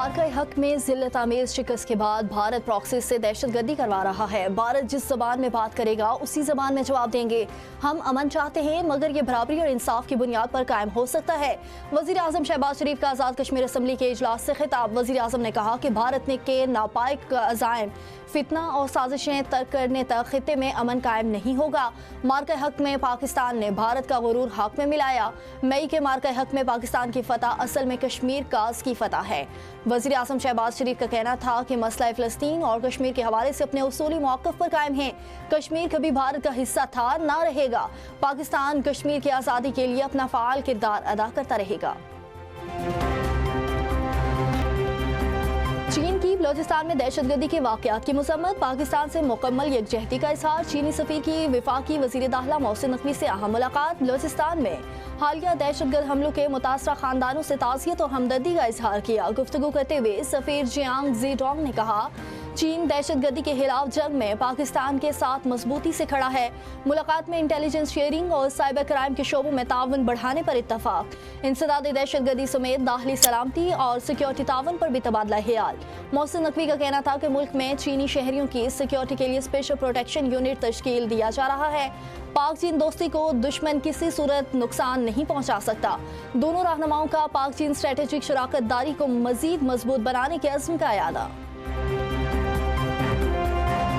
मार्का हक में जिल्लत आमेज शिकस्त के बाद भारत प्रॉक्सी से दहशतगर्दी करवा रहा है। भारत जिस जबान में बात करेगा उसी जबान में जवाब देंगे। हम अमन चाहते हैं मगर ये बराबरी और इंसाफ की बुनियाद पर कायम हो सकता है। वजीर आजम शहबाज शरीफ का आज़ाद कश्मीर असम्बली के इजलास से खिताब। वजीर आजम ने कहा कि भारत ने के नापाक अज़ाइम फितना और साजिशें तर्क करने तक खिते में अमन कायम नहीं होगा। मार्का हक में पाकिस्तान ने भारत का गुरूर हक में मिलाया। मई के मार्का हक में पाकिस्तान की फतह असल में कश्मीर काज की फतह है। वज़ीर आज़म शहबाज शरीफ का कहना था कि मसला फ़लस्तीन और कश्मीर के हवाले से अपने उसूली मौक़िफ़ पर कायम है। कश्मीर कभी भारत का हिस्सा था, ना रहेगा। पाकिस्तान कश्मीर की आज़ादी के लिए अपना फ़ाल किरदार अदा करता रहेगा। चीन की बलोचिस्तान में दहशतगर्दी के वाक़यात की मज़म्मत। पाकिस्तान से मुकम्मल यकजहती का इज़हार। चीनी सफ़ीर की वफाकी वज़ीर दाखिला मोहसिन नकवी से अहम मुलाकात। बलोचिस्तान में हालिया दहशतगर्द हमलों के मुतासरा खानदानों से ताज़ियत और हमदर्दी का इज़हार किया। गुफ्तगू करते हुए सफ़ीर जियांग ज़ीडोंग ने कहा, चीन दहशतगर्दी के खिलाफ जंग में पाकिस्तान के साथ मजबूती से खड़ा है। मुलाकात में इंटेलिजेंस शेयरिंग और साइबर क्राइम के शोबों में ताउन बढ़ाने पर इत्तफाक। इंसदाद दहशतगर्दी समेत दाखिली सलामती और सिक्योरिटी ताउन पर भी तबादला ख्याल। मोहसिन नकवी का कहना था कि मुल्क में चीनी शहरियों की सिक्योरिटी के लिए स्पेशल प्रोटेक्शन यूनिट तश्कील दिया जा रहा है। पाक चीन दोस्ती को दुश्मन किसी सूरत नुकसान नहीं पहुंचा सकता। दोनों रहनुमाओं का पाक चीन स्ट्रेटेजिक शराकत दारी को मजीद मजबूत बनाने के अज़्म का इरादा।